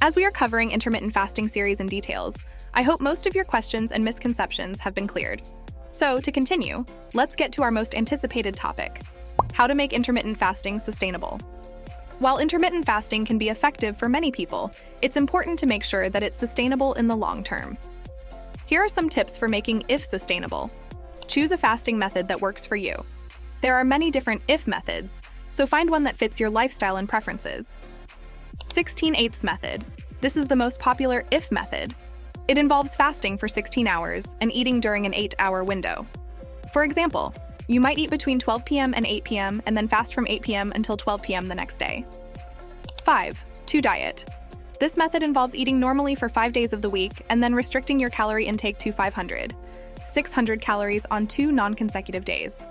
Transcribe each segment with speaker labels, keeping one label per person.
Speaker 1: As we are covering intermittent fasting series in details, I hope most of your questions and misconceptions have been cleared. So, to continue, let's get to our most anticipated topic: how to make intermittent fasting sustainable. While intermittent fasting can be effective for many people, it's important to make sure that it's sustainable in the long term. Here are some tips for making IF sustainable. Choose a fasting method that works for you. There are many different IF methods, so find one that fits your lifestyle and preferences. 16/8 method. This is the most popular IF method. It involves fasting for 16 hours and eating during an 8-hour window. For example, you might eat between 12 p.m. and 8 p.m. and then fast from 8 p.m. until 12 p.m. the next day. 5/2 diet. This method involves eating normally for 5 days of the week and then restricting your calorie intake to 600 calories on 2 non-consecutive days.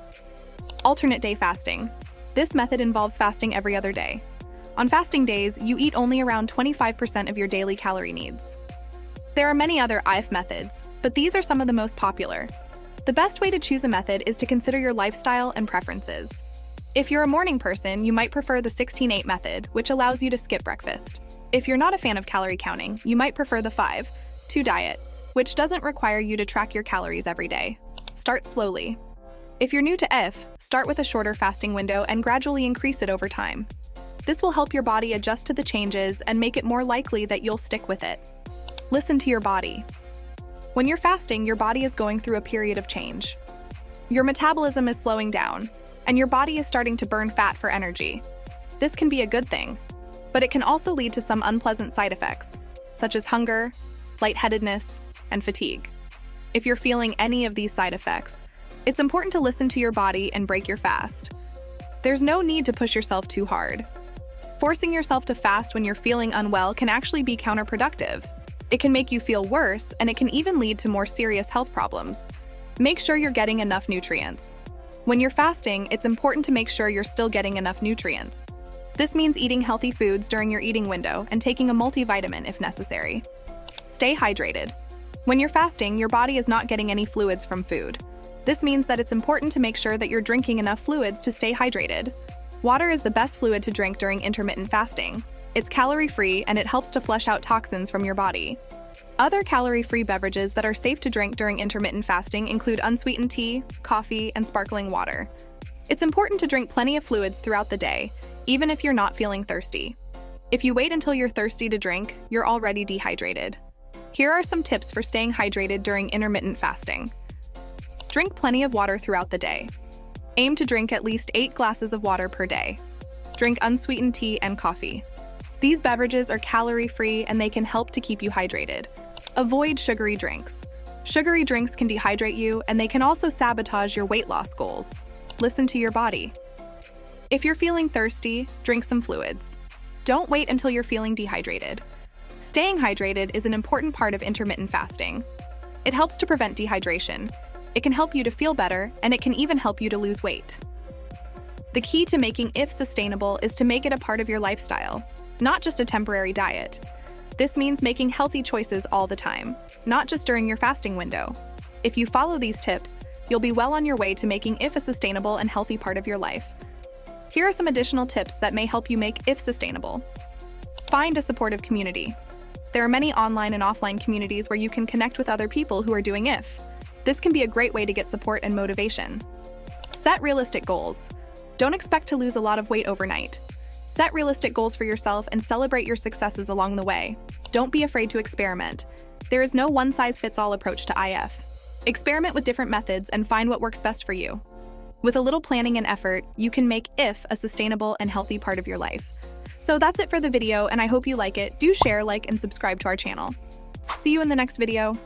Speaker 1: Alternate day fasting. This method involves fasting every other day. On fasting days, you eat only around 25% of your daily calorie needs. There are many other IF methods, but these are some of the most popular. The best way to choose a method is to consider your lifestyle and preferences. If you're a morning person, you might prefer the 16/8 method, which allows you to skip breakfast. If you're not a fan of calorie counting, you might prefer the 5/2 diet, which doesn't require you to track your calories every day. Start slowly. If you're new to IF, start with a shorter fasting window and gradually increase it over time. This will help your body adjust to the changes and make it more likely that you'll stick with it. Listen to your body. When you're fasting, your body is going through a period of change. Your metabolism is slowing down, and your body is starting to burn fat for energy. This can be a good thing, but it can also lead to some unpleasant side effects, such as hunger, lightheadedness, and fatigue. If you're feeling any of these side effects, it's important to listen to your body and break your fast. There's no need to push yourself too hard. Forcing yourself to fast when you're feeling unwell can actually be counterproductive. It can make you feel worse, and it can even lead to more serious health problems. Make sure you're getting enough nutrients. When you're fasting, it's important to make sure you're still getting enough nutrients. This means eating healthy foods during your eating window and taking a multivitamin if necessary. Stay hydrated. When you're fasting, your body is not getting any fluids from food. This means that it's important to make sure that you're drinking enough fluids to stay hydrated. Water is the best fluid to drink during intermittent fasting. It's calorie-free and it helps to flush out toxins from your body. Other calorie-free beverages that are safe to drink during intermittent fasting include unsweetened tea, coffee, and sparkling water. It's important to drink plenty of fluids throughout the day, even if you're not feeling thirsty. If you wait until you're thirsty to drink, you're already dehydrated. Here are some tips for staying hydrated during intermittent fasting. Drink plenty of water throughout the day. Aim to drink at least 8 glasses of water per day. Drink unsweetened tea and coffee. These beverages are calorie-free and they can help to keep you hydrated. Avoid sugary drinks. Sugary drinks can dehydrate you and they can also sabotage your weight loss goals. Listen to your body. If you're feeling thirsty, drink some fluids. Don't wait until you're feeling dehydrated. Staying hydrated is an important part of intermittent fasting. It helps to prevent dehydration. It can help you to feel better, and it can even help you to lose weight. The key to making IF sustainable is to make it a part of your lifestyle, not just a temporary diet. This means making healthy choices all the time, not just during your fasting window. If you follow these tips, you'll be well on your way to making IF a sustainable and healthy part of your life. Here are some additional tips that may help you make IF sustainable. Find a supportive community. There are many online and offline communities where you can connect with other people who are doing IF. This can be a great way to get support and motivation. Set realistic goals. Don't expect to lose a lot of weight overnight. Set realistic goals for yourself and celebrate your successes along the way. Don't be afraid to experiment. There is no one-size-fits-all approach to IF. Experiment with different methods and find what works best for you. With a little planning and effort, you can make IF a sustainable and healthy part of your life. So that's it for the video, and I hope you like it. Do share, like, and subscribe to our channel. See you in the next video.